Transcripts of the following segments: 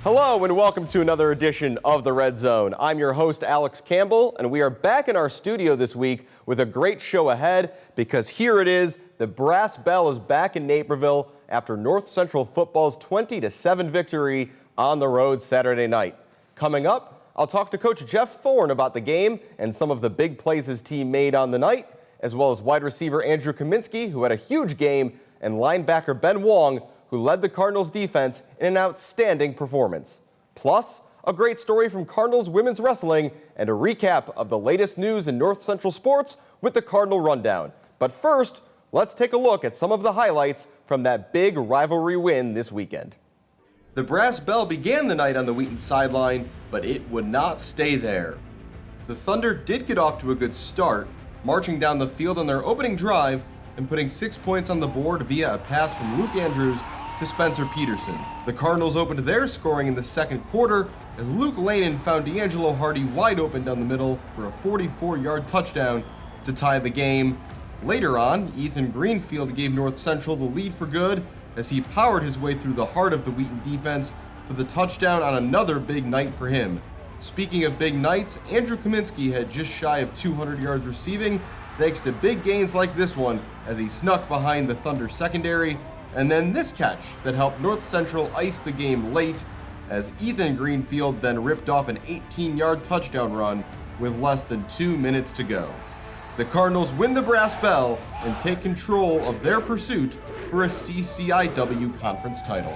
Hello and welcome to another edition of The Red Zone. I'm your host, Alex Campbell, and we are back in our studio this week with a great show ahead because here it is, the Brass Bell is back in Naperville after North Central football's 20-7 victory on the road Saturday night. Coming up, I'll talk to Coach Jeff Thorne about the game and some of the big plays his team made on the night, as well as wide receiver Andrew Kamienski, who had a huge game, and linebacker Ben Wong, who led the Cardinals defense in an outstanding performance. Plus, a great story from Cardinals women's wrestling and a recap of the latest news in North Central sports with the Cardinal Rundown. But first, let's take a look at some of the highlights from that big rivalry win this weekend. The Brass Bell began the night on the Wheaton sideline, but it would not stay there. The Thunder did get off to a good start, marching down the field on their opening drive and putting 6 points on the board via a pass from Luke Andrews to Spencer Peterson. The Cardinals opened their scoring in the second quarter as Luke Lanin found D'Angelo Hardy wide open down the middle for a 44-yard touchdown to tie the game. Later on, Ethan Greenfield gave North Central the lead for good as he powered his way through the heart of the Wheaton defense for the touchdown on another big night for him. Speaking of big nights, Andrew Kamienski had just shy of 200 yards receiving thanks to big gains like this one as he snuck behind the Thunder secondary. And then this catch that helped North Central ice the game late as Ethan Greenfield then ripped off an 18-yard touchdown run with less than 2 minutes to go. The Cardinals win the Brass Bell and take control of their pursuit for a CCIW conference title.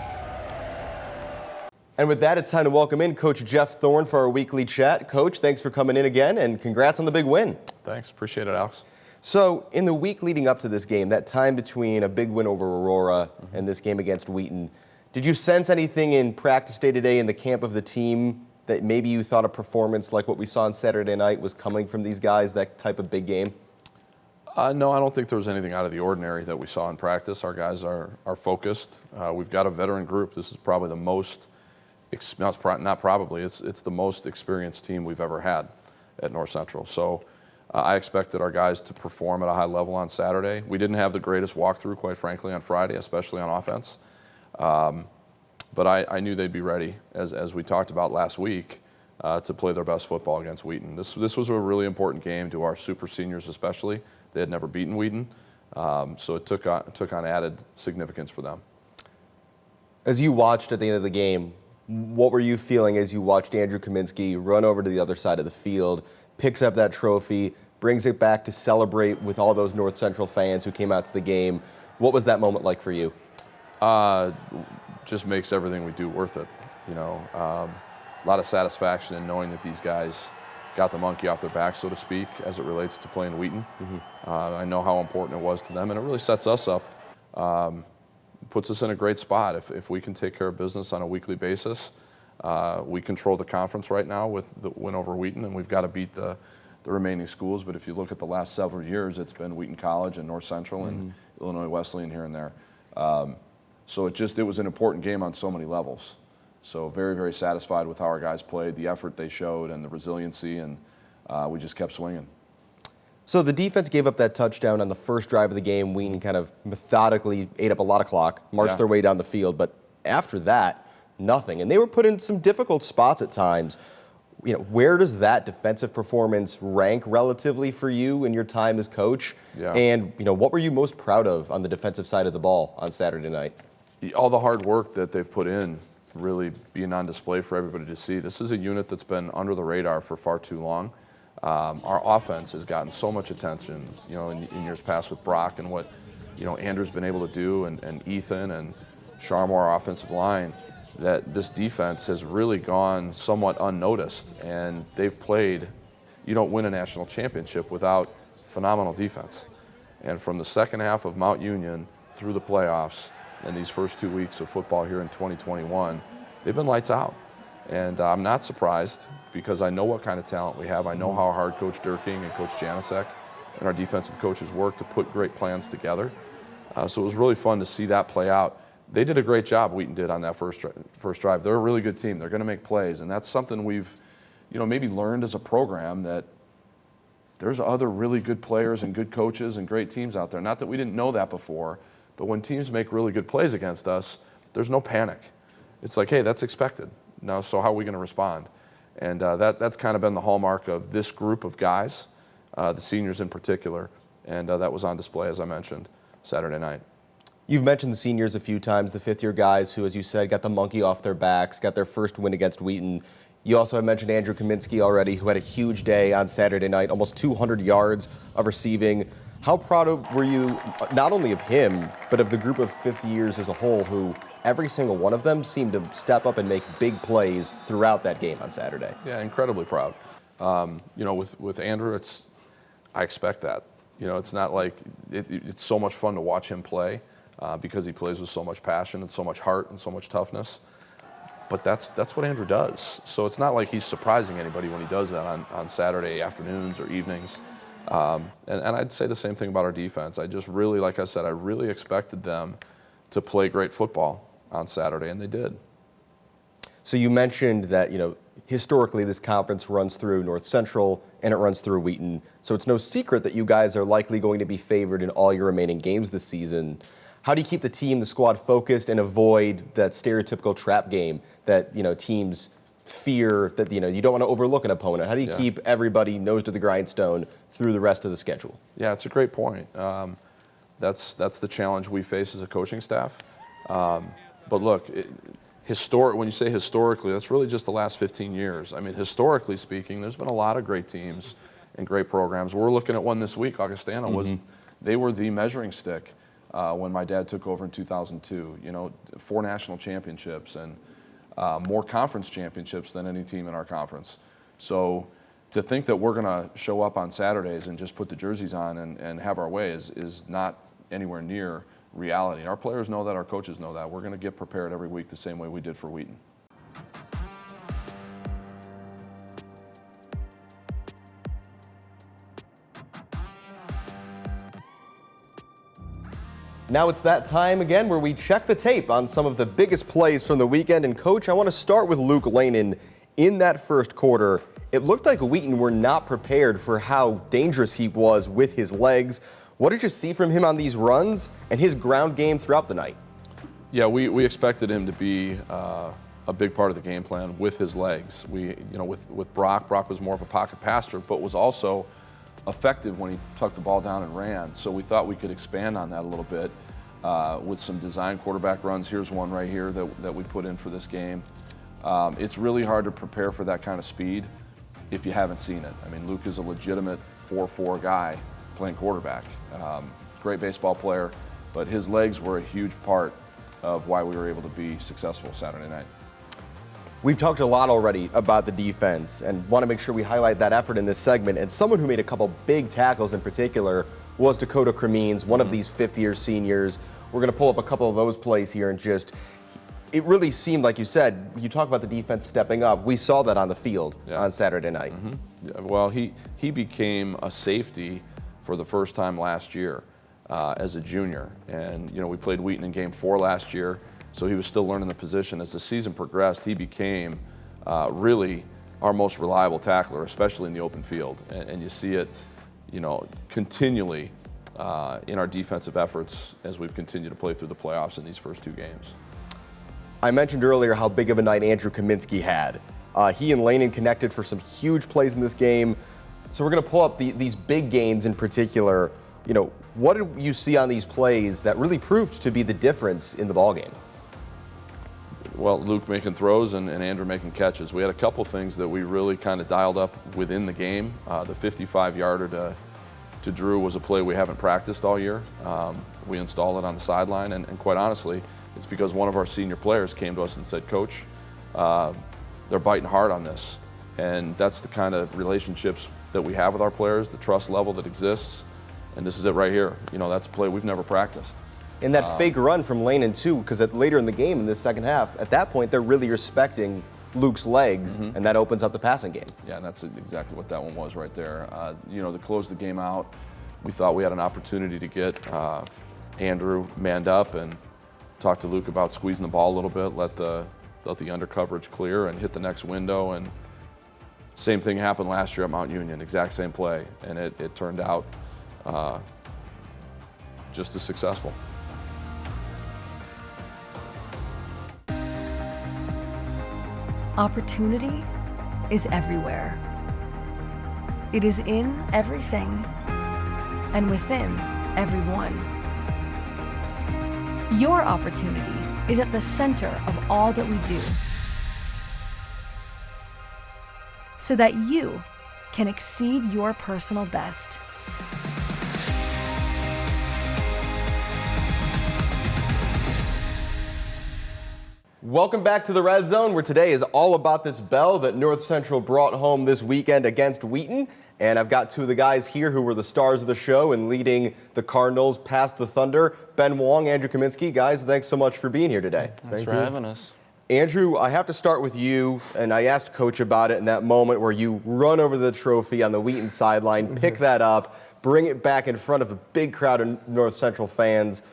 And with that, it's time to welcome in Coach Jeff Thorne for our weekly chat. Coach, thanks for coming in again and congrats on the big win. Thanks, appreciate it, Alex. So, in the week leading up to this game, that time between a big win over Aurora and this game against Wheaton, did you sense anything in practice day to day in the camp of the team that maybe you thought a performance like what we saw on Saturday night was coming from these guys, that type of big game? No, I don't think there was anything out of the ordinary that we saw in practice. Our guys are focused. We've got a veteran group. This is probably the most, it's the most experienced team we've ever had at North Central. So I expected our guys to perform at a high level on Saturday. We didn't have the greatest walkthrough, quite frankly, on Friday, especially on offense. But I knew they'd be ready, as we talked about last week, to play their best football against Wheaton. This was a really important game to our super seniors especially. They had never beaten Wheaton, so it took on added significance for them. As you watched at the end of the game, what were you feeling as you watched Andrew Kamienski run over to the other side of the field, picks up that trophy, brings it back to celebrate with all those North Central fans who came out to the game? What was that moment like for you? Just makes everything we do worth it. You know, a lot of satisfaction in knowing that these guys got the monkey off their back, so to speak, as it relates to playing Wheaton. I know how important it was to them, and it really sets us up, puts us in a great spot. If we can take care of business on a weekly basis, we control the conference right now with the win over Wheaton, and we've got to beat the remaining schools. But if you look at the last several years, it's been Wheaton College and North Central and Illinois Wesleyan here and there. So it was an important game on so many levels. So very, very satisfied with how our guys played, the effort they showed, and the resiliency, and we just kept swinging. So the defense gave up that touchdown on the first drive of the game. Wheaton kind of methodically ate up a lot of clock, marched their way down the field, but after that, nothing. And they were put in some difficult spots at times. You know, where does that defensive performance rank relatively for you in your time as coach? Yeah. And, you know, what were you most proud of on the defensive side of the ball on Saturday night? All the hard work that they've put in really being on display for everybody to see. This is a unit that's been under the radar for far too long. Our offense has gotten so much attention, you know, in years past with Brock and what, you know, Andrew's been able to do, and Ethan and Sharmore, our offensive line, that this defense has really gone somewhat unnoticed, and they've played. You don't win a national championship without phenomenal defense. And from the second half of Mount Union through the playoffs and these first 2 weeks of football here in 2021, they've been lights out. And I'm not surprised because I know what kind of talent we have. I know how hard Coach Durking and Coach Janasek and our defensive coaches work to put great plans together. So it was really fun to see that play out. They did a great job, Wheaton did, on that first drive. They're a really good team. They're going to make plays, and that's something we've, you know, maybe learned as a program, that there's other really good players and good coaches and great teams out there. Not that we didn't know that before, but when teams make really good plays against us, there's no panic. It's like, hey, that's expected. Now, so how are we going to respond? And that's kind of been the hallmark of this group of guys, the seniors in particular, and that was on display, as I mentioned, Saturday night. You've mentioned the seniors a few times, the fifth-year guys who, as you said, got the monkey off their backs, got their first win against Wheaton. You also have mentioned Andrew Kamienski already, who had a huge day on Saturday night, almost 200 yards of receiving. How proud were you not only of him, but of the group of fifth years as a whole, who every single one of them seemed to step up and make big plays throughout that game on Saturday? Yeah, incredibly proud. With Andrew, I expect that. It's not like it's so much fun to watch him play because he plays with so much passion and so much heart and so much toughness. But that's what Andrew does. So it's not like he's surprising anybody when he does that on Saturday afternoons or evenings. And I'd say the same thing about our defense. I just really, like I said, I really expected them to play great football on Saturday, and they did. So you mentioned that, historically this conference runs through North Central and it runs through Wheaton. So it's no secret that you guys are likely going to be favored in all your remaining games this season. How do you keep the team, the squad focused and avoid that stereotypical trap game that, teams fear that, you don't want to overlook an opponent? How do you keep everybody nose to the grindstone through the rest of the schedule? Yeah, it's a great point. That's the challenge we face as a coaching staff. But look, when you say historically, that's really just the last 15 years. I mean, historically speaking, there's been a lot of great teams and great programs. We're looking at one this week. Augustana they were the measuring stick when my dad took over in 2002. 4 national championships and more conference championships than any team in our conference. So to think that we're going to show up on Saturdays and just put the jerseys on and have our way is not anywhere near reality. Our players know that, our coaches know that. We're going to get prepared every week the same way we did for Wheaton. Now it's that time again where we check the tape on some of the biggest plays from the weekend. And Coach, I want to start with Luke Lanin. In that first quarter, it looked like Wheaton were not prepared for how dangerous he was with his legs. What did you see from him on these runs and his ground game throughout the night? Yeah, we expected him to be a big part of the game plan with his legs. With Brock was more of a pocket passer, but was also effective when he tucked the ball down and ran. So we thought we could expand on that a little bit with some design quarterback runs. Here's one right here that we put in for this game. It's really hard to prepare for that kind of speed if you haven't seen it. I mean, Luke is a legitimate 4-4 guy playing quarterback. Great baseball player, but his legs were a huge part of why we were able to be successful Saturday night. We've talked a lot already about the defense and want to make sure we highlight that effort in this segment. And someone who made a couple big tackles in particular was Dakota Cremines, one of these fifth-year seniors. We're going to pull up a couple of those plays here and it really seemed, like you said, you talk about the defense stepping up. We saw that on the field on Saturday night. Yeah, well, he became a safety for the first time last year as a junior. And, we played Wheaton in Game 4 last year, so he was still learning the position. As the season progressed, he became really our most reliable tackler, especially in the open field. And you see it, continually in our defensive efforts as we've continued to play through the playoffs in these first 2 games. I mentioned earlier how big of a night Andrew Kamienski had. He and Lanin connected for some huge plays in this game. So we're going to pull up these big gains in particular. What did you see on these plays that really proved to be the difference in the ballgame? Well, Luke making throws and Andrew making catches. We had a couple things that we really kind of dialed up within the game. The 55-yarder to Drew was a play we haven't practiced all year. We installed it on the sideline, and quite honestly, it's because one of our senior players came to us and said, Coach, they're biting hard on this. And that's the kind of relationships that we have with our players, the trust level that exists. And this is it right here. That's a play we've never practiced. And that fake run from Lanin too, because later in the game, in this second half, at that point, they're really respecting Luke's legs, and that opens up the passing game. Yeah, and that's exactly what that one was right there. To close the game out, we thought we had an opportunity to get Andrew manned up and talk to Luke about squeezing the ball a little bit, let the under coverage clear and hit the next window. And same thing happened last year at Mount Union, exact same play, and it turned out just as successful. Opportunity is everywhere. It is in everything and within everyone. Your opportunity is at the center of all that we do, so that you can exceed your personal best. Welcome back to the Red Zone, where today is all about this bell that North Central brought home this weekend against Wheaton. And I've got two of the guys here who were the stars of the show and leading the Cardinals past the Thunder. Ben Wong, Andrew Kamienski. Guys, thanks so much for being here today. Thanks for having us. Andrew, I have to start with you, and I asked Coach about it in that moment where you run over the trophy on the Wheaton sideline, pick that up, bring it back in front of a big crowd of North Central fans.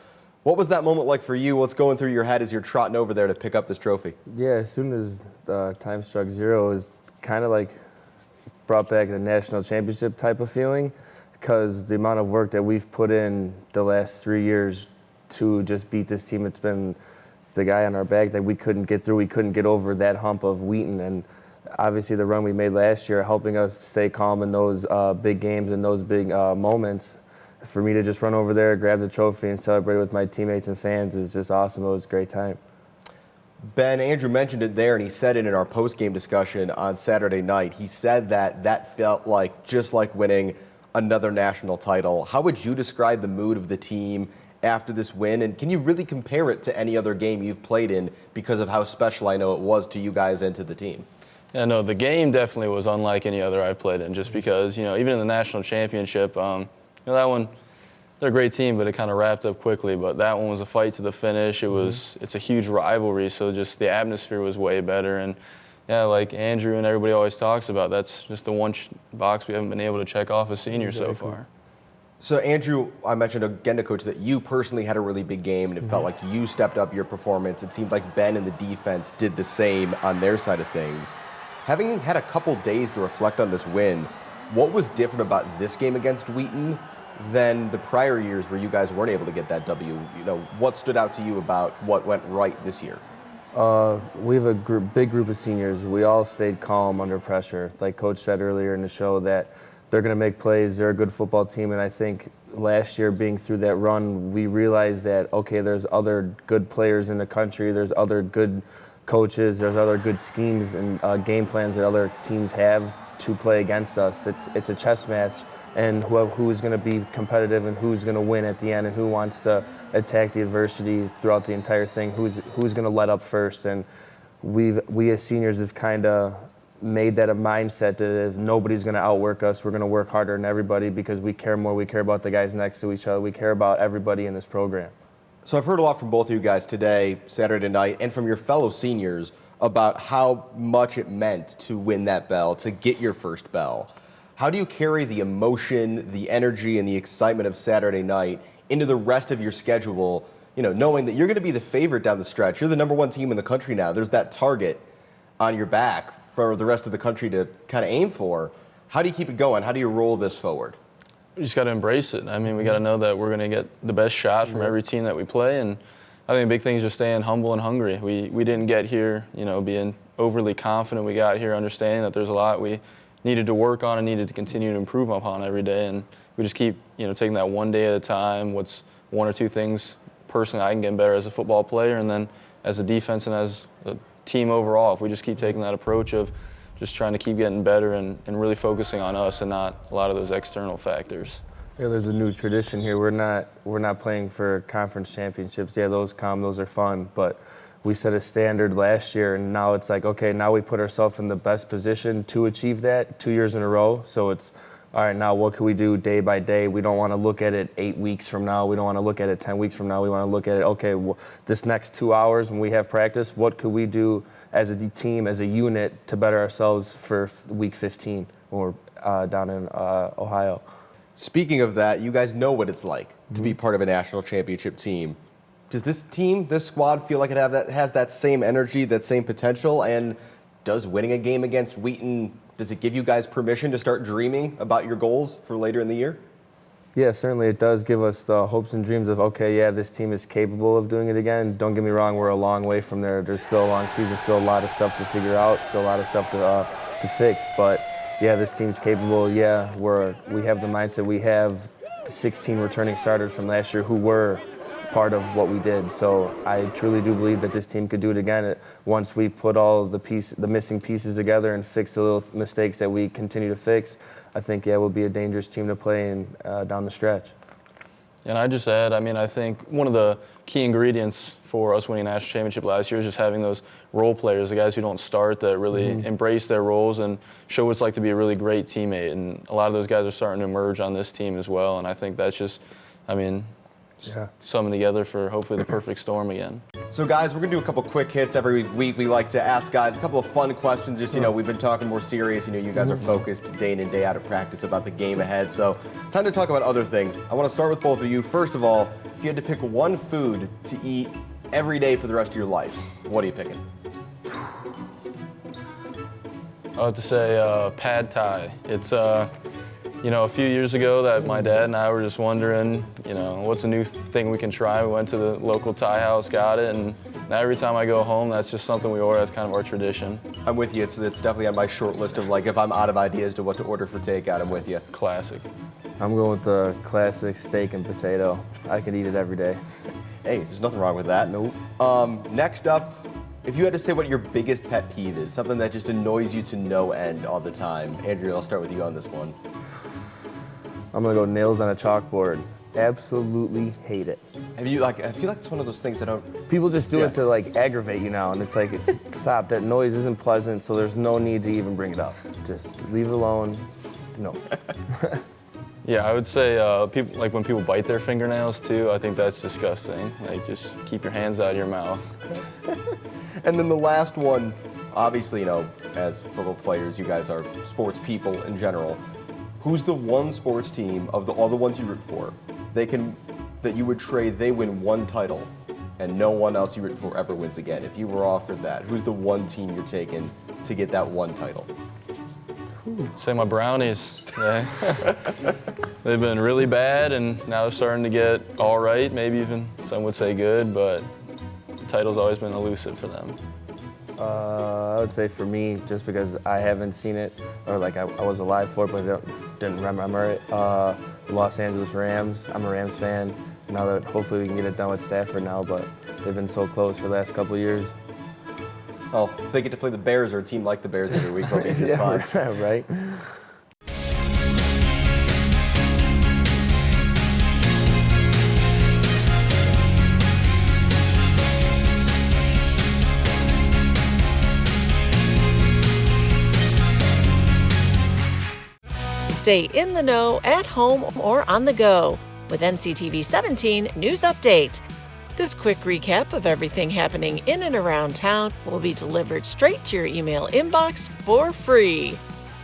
What was that moment like for you? What's going through your head as you're trotting over there to pick up this trophy? Yeah, as soon as the time struck zero, it was kind of like brought back the national championship type of feeling, because the amount of work that we've put in the last 3 years to just beat this team, it's been the guy on our back that we couldn't get through. We couldn't get over that hump of Wheaton, and obviously the run we made last year helping us stay calm in those big games and those big moments. For me to just run over there, grab the trophy, and celebrate with my teammates and fans is just awesome. It was a great time. Ben, Andrew mentioned it there, and he said it in our post-game discussion on Saturday night. He said that felt like just like winning another national title. How would you describe the mood of the team after this win, and can you really compare it to any other game you've played in because of how special I know it was to you guys and to the team? Yeah, no, the game definitely was unlike any other I've played in, just because, even in the national championship, that one, they're a great team, but it kind of wrapped up quickly. But that one was a fight to the finish. It's a huge rivalry, so just the atmosphere was way better. And yeah, like Andrew and everybody always talks about, that's just the one box we haven't been able to check off as seniors so far. So Andrew, I mentioned again to Coach that you personally had a really big game, and it felt like you stepped up your performance. It seemed like Ben and the defense did the same on their side of things. Having had a couple days to reflect on this win, what was different about this game against Wheaton than the prior years where you guys weren't able to get that W? What stood out to you about what went right this year? We have a big group of seniors. We all stayed calm under pressure. Like Coach said earlier in the show, that they're going to make plays. They're a good football team, and I think last year being through that run, we realized that, okay, there's other good players in the country. There's other good coaches. There's other good schemes and game plans that other teams have to play against us. It's a chess match, and who is going to be competitive and who's going to win at the end, and who wants to attack the adversity throughout the entire thing, who's going to let up first. And we as seniors have kind of made that a mindset that if nobody's going to outwork us, we're going to work harder than everybody, because we care more. We care about the guys next to each other. We care about everybody in this program. So I've heard a lot from both of you guys today, Saturday night, and from your fellow seniors about how much it meant to win that bell, to get your first bell. How do you carry the emotion, the energy, and the excitement of Saturday night into the rest of your schedule, knowing that you're going to be the favorite down the stretch? You're the number one team in the country now. There's that target on your back for the rest of the country to kind of aim for. How do you keep it going? How do you roll this forward? We just got to embrace it. I mean, we got to know that we're going to get the best shot from every team that we play, and I think the big thing is just staying humble and hungry. We didn't get here, being overly confident. We got here understanding that there's a lot we needed to work on and needed to continue to improve upon every day, and we just keep, taking that one day at a time. What's one or two things personally I can get better as a football player, and then as a defense and as a team overall. If we just keep taking that approach of just trying to keep getting better and really focusing on us and not a lot of those external factors. Yeah, there's a new tradition here. We're not playing for conference championships. Yeah, those are fun, but we set a standard last year, and now it's like, okay, now we put ourselves in the best position to achieve that 2 years in a row. So it's, all right, now what can we do day by day? We don't want to look at it 8 weeks from now. We don't want to look at it 10 weeks from now. We want to look at it, okay, this next 2 hours when we have practice, what could we do as a team, as a unit, to better ourselves for week 15 when we're down in Ohio? Speaking of that, you guys know what it's like to be part of a national championship team. Does this team, this squad, feel like it has that same energy, that same potential? And does winning a game against Wheaton, does it give you guys permission to start dreaming about your goals for later in the year? Yeah, certainly it does give us the hopes and dreams of, okay, yeah, this team is capable of doing it again. Don't get me wrong, we're a long way from there. There's still a long season, still a lot of stuff to figure out, still a lot of stuff to fix. But yeah, this team's capable. Yeah, we have the mindset. We have the 16 returning starters from last year who were part of what we did. So I truly do believe that this team could do it again once we put all the missing pieces together and fix the little mistakes that we continue to fix. I think, yeah, we'll be a dangerous team to play in down the stretch. And I just add, I think one of the key ingredients for us winning national championship last year is just having those role players, the guys who don't start, that really embrace their roles and show what it's like to be a really great teammate. And a lot of those guys are starting to emerge on this team as well. And I think that's just, summing together for hopefully the perfect storm again. So guys, we're gonna do a couple quick hits every week. We like to ask guys a couple of fun questions. Just, we've been talking more serious. You guys are focused day in and day out of practice about the game ahead. So time to talk about other things. I want to start with both of you. First of all, if you had to pick one food to eat every day for the rest of your life, what are you picking? I have to say pad thai. It's a few years ago that my dad and I were just wondering, what's a new thing we can try. We went to the local Thai house, got it, and now every time I go home, that's just something we order. That's kind of our tradition. I'm with you. It's definitely on my short list of, if I'm out of ideas to what to order for takeout, I'm with you. Classic. I'm going with the classic steak and potato. I could eat it every day. Hey, there's nothing wrong with that. Nope. Next up, if you had to say what your biggest pet peeve is, something that just annoys you to no end all the time. Andrew, I'll start with you on this one. I'm gonna go nails on a chalkboard. Absolutely hate it. I feel like it's one of those things that don't. People just do it to aggravate you now, and it's stop. That noise isn't pleasant, so there's no need to even bring it up. Just leave it alone. No. Yeah, I would say people when people bite their fingernails too. I think that's disgusting. Just keep your hands out of your mouth. And then the last one, obviously, as football players, you guys are sports people in general. Who's the one sports team of all the ones you root for that you would trade they win one title and no one else you root for ever wins again? If you were offered that, who's the one team you're taking to get that one title? I'd say my Brownies. Yeah. They've been really bad, and now they're starting to get all right. Maybe even some would say good, but the title's always been elusive for them. I would say for me, just because I haven't seen it, or I was alive for it, but I didn't remember it, the Los Angeles Rams. I'm a Rams fan. Now that hopefully we can get it done with Stafford now, but they've been so close for the last couple of years. Well, if they get to play the Bears or a team like the Bears every week, they'll be just fine. Right. Stay in the know at home or on the go with NCTV 17 News Update. This quick recap of everything happening in and around town will be delivered straight to your email inbox for free.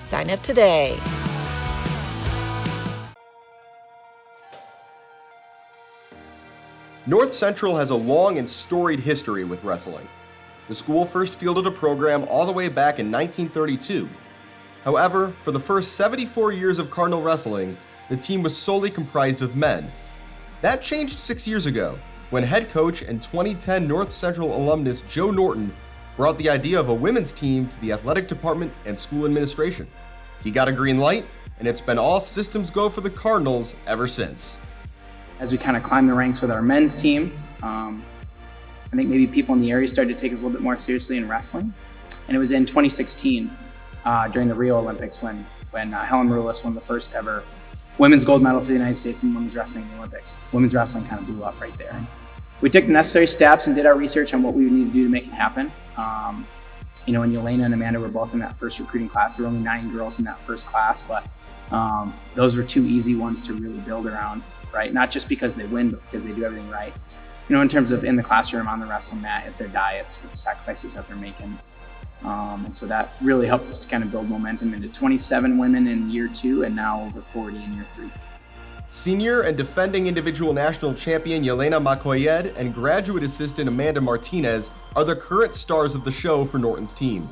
Sign up today. North Central has a long and storied history with wrestling. The school first fielded a program all the way back in 1932. However, for the first 74 years of Cardinal wrestling, the team was solely comprised of men. That changed 6 years ago, when head coach and 2010 North Central alumnus Joe Norton brought the idea of a women's team to the athletic department and school administration. He got a green light, and it's been all systems go for the Cardinals ever since. As we kind of climbed the ranks with our men's team, I think maybe people in the area started to take us a little bit more seriously in wrestling. And it was in 2016, during the Rio Olympics, when Helen Maroulis won the first ever women's gold medal for the United States in women's wrestling in the Olympics. Women's wrestling kind of blew up right there. We took the necessary steps and did our research on what we would need to do to make it happen. And Yelena and Amanda were both in that first recruiting class. There were only 9 girls in that first class, but those were 2 easy ones to really build around, right? Not just because they win, but because they do everything right. In terms of in the classroom, on the wrestling mat, at their diets, with the sacrifices that they're making. And so that really helped us to kind of build momentum into 27 women in year 2 and now over 40 in year 3. Senior and defending individual national champion Yelena Makoyed and graduate assistant Amanda Martinez are the current stars of the show for Norton's team.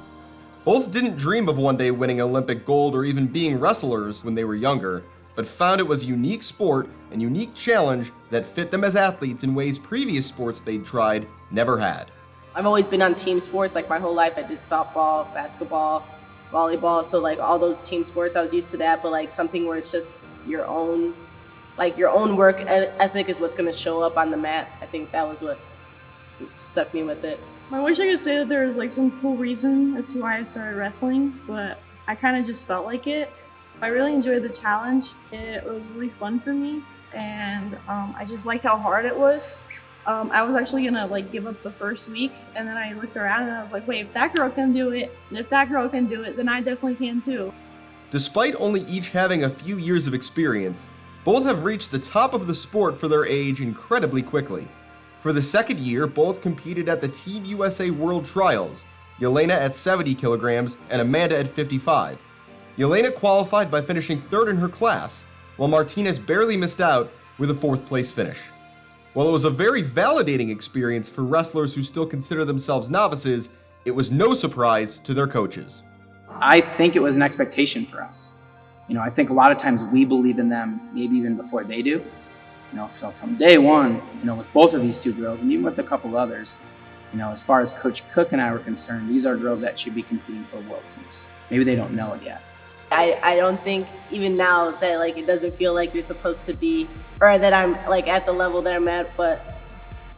Both didn't dream of one day winning Olympic gold or even being wrestlers when they were younger, but found it was a unique sport and unique challenge that fit them as athletes in ways previous sports they'd tried never had. I've always been on team sports, like my whole life. I did softball, basketball, volleyball, so like all those team sports, I was used to that, but like something where it's just your own work ethic is what's gonna show up on the mat. I think that was what stuck me with it. I wish I could say that there was like some cool reason as to why I started wrestling, but I kind of just felt like it. I really enjoyed the challenge. It was really fun for me, and I just liked how hard it was. I was actually gonna like give up the first week, and then I looked around and I was like, wait, if that girl can do it, and if that girl can do it, then I definitely can too. Despite only each having a few years of experience, both have reached the top of the sport for their age incredibly quickly. For the second year, both competed at the Team USA World Trials, Yelena at 70 kilograms and Amanda at 55. Yelena qualified by finishing third in her class, while Martinez barely missed out with a fourth place finish. While it was a very validating experience for wrestlers who still consider themselves novices, it was no surprise to their coaches. I think it was an expectation for us. I think a lot of times we believe in them maybe even before they do. So from day one, with both of these two girls and even with a couple others, as far as Coach Cook and I were concerned, these are girls that should be competing for world teams. Maybe they don't know it yet. I don't think even now that like it doesn't feel like you're supposed to be, or that I'm like at the level that I'm at, but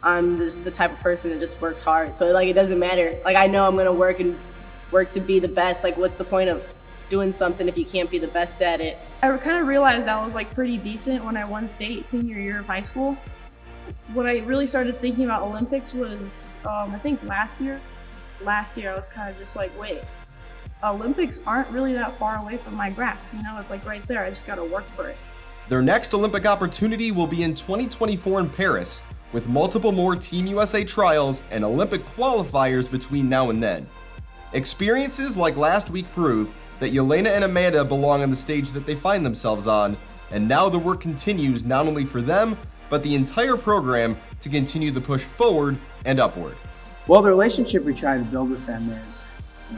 I'm just the type of person that just works hard. So like it doesn't matter. Like I know I'm gonna work to be the best. Like what's the point of doing something if you can't be the best at it? I kind of realized I was like pretty decent when I won state senior year of high school. When I really started thinking about Olympics was, I think last year. Last year I was kind of just like, wait, Olympics aren't really that far away from my grasp. It's like right there. I just got to work for it. Their next Olympic opportunity will be in 2024 in Paris, with multiple more Team USA trials and Olympic qualifiers between now and then. Experiences like last week prove that Yelena and Amanda belong on the stage that they find themselves on, and now the work continues not only for them, but the entire program to continue the push forward and upward. Well, the relationship we try to build with them is,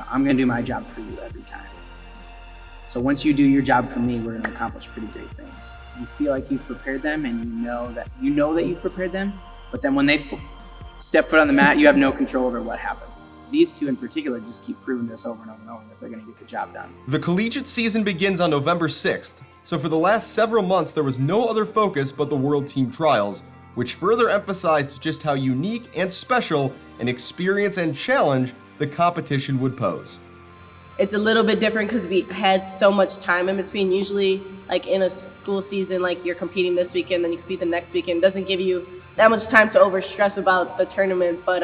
I'm going to do my job for you every time. So once you do your job for me, we're going to accomplish pretty great things. You feel like you've prepared them, and you know that you've prepared them, but then when they step foot on the mat, you have no control over what happens. These two in particular just keep proving this over and over and over that they're going to get the job done. The collegiate season begins on November 6th, so for the last several months there was no other focus but the World Team Trials, which further emphasized just how unique and special an experience and challenge the competition would pose. It's a little bit different because we had so much time in between. Usually, like in a school season, like you're competing this weekend, then you compete the next weekend. It doesn't give you that much time to overstress about the tournament, but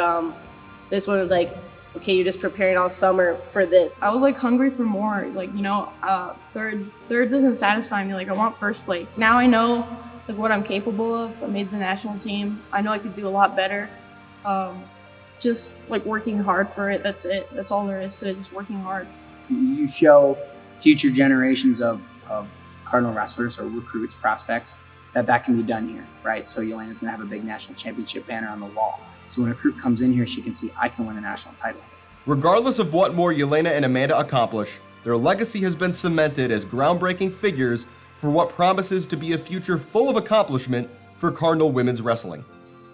this one was like, okay, you're just preparing all summer for this. I was like hungry for more. Like, third doesn't satisfy me. Like I want first place. Now I know like what I'm capable of. I made the national team. I know I could do a lot better. Just like working hard for it. That's it. That's all there is to it. Just working hard. You show future generations of Cardinal wrestlers or recruits, prospects, that can be done here, right? So Yelena's gonna have a big national championship banner on the wall. So when a recruit comes in here, she can see, I can win a national title. Regardless of what more Yelena and Amanda accomplish, their legacy has been cemented as groundbreaking figures for what promises to be a future full of accomplishment for Cardinal women's wrestling.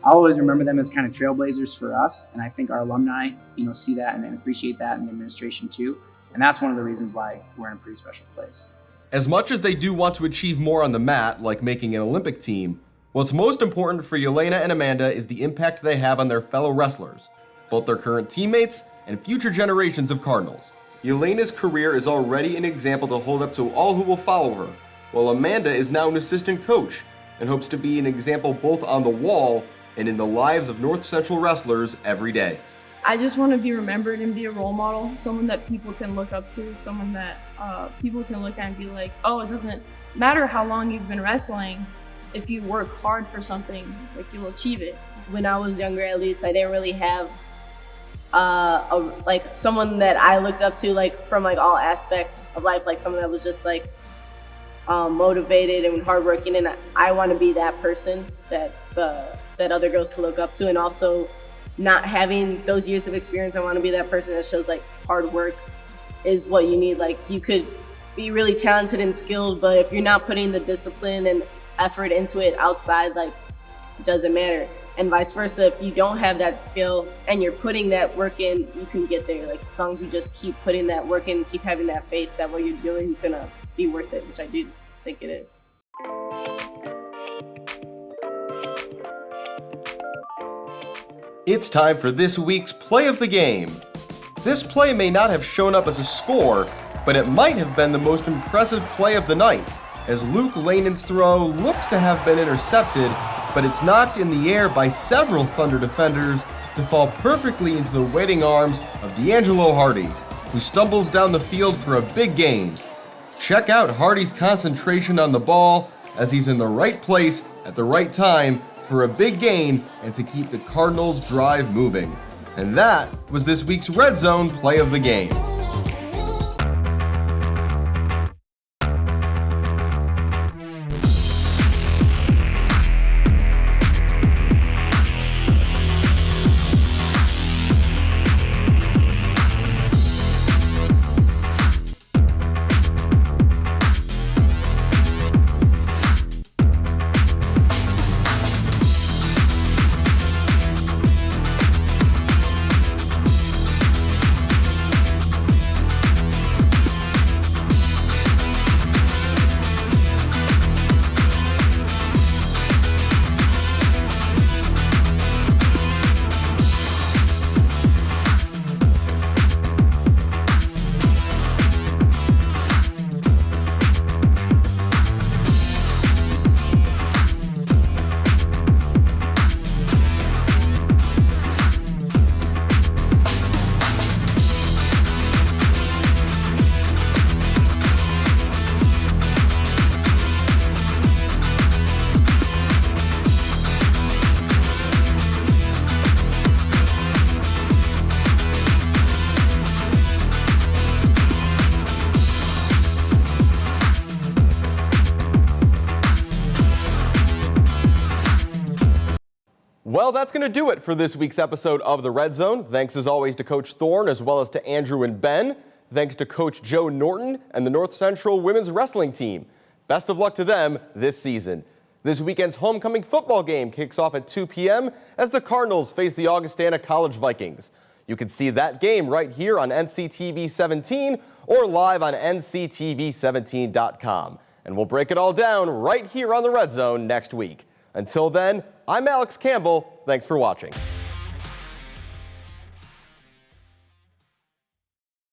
I'll always remember them as kind of trailblazers for us, and I think our alumni, see that and appreciate that, and the administration too. And that's one of the reasons why we're in a pretty special place. As much as they do want to achieve more on the mat, like making an Olympic team, what's most important for Yelena and Amanda is the impact they have on their fellow wrestlers, both their current teammates and future generations of Cardinals. Yelena's career is already an example to hold up to all who will follow her, while Amanda is now an assistant coach and hopes to be an example both on the wall and in the lives of North Central wrestlers every day. I just want to be remembered and be a role model, someone that people can look up to, someone that people can look at and be like, oh, it doesn't matter how long you've been wrestling. If you work hard for something, like you'll achieve it. When I was younger, at least, I didn't really have like someone that I looked up to, like from like all aspects of life, like someone that was just like motivated and hardworking. And I want to be that person that other girls can look up to. And also, not having those years of experience, I want to be that person that shows like hard work is what you need. Like you could be really talented and skilled, but if you're not putting the discipline and effort into it outside, like, it doesn't matter. And vice versa, if you don't have that skill and you're putting that work in, you can get there. Like, as long as you just keep putting that work in, keep having that faith that what you're doing is gonna be worth it, which I do think it is. It's time for this week's play of the game. This play may not have shown up as a score, but it might have been the most impressive play of the night, as Luke Lanan's throw looks to have been intercepted, but it's knocked in the air by several Thunder defenders to fall perfectly into the waiting arms of D'Angelo Hardy, who stumbles down the field for a big gain. Check out Hardy's concentration on the ball, as he's in the right place at the right time for a big gain and to keep the Cardinals' drive moving. And that was this week's Red Zone play of the game. Well, that's going to do it for this week's episode of The Red Zone. Thanks as always to Coach Thorne, as well as to Andrew and Ben. Thanks to Coach Joe Norton and the North Central women's wrestling team. Best of luck to them this season. This weekend's homecoming football game kicks off at 2 p.m. as the Cardinals face the Augustana College Vikings. You can see that game right here on NCTV 17 or live on nctv17.com. And we'll break it all down right here on The Red Zone next week. Until then, I'm Alex Campbell. Thanks for watching.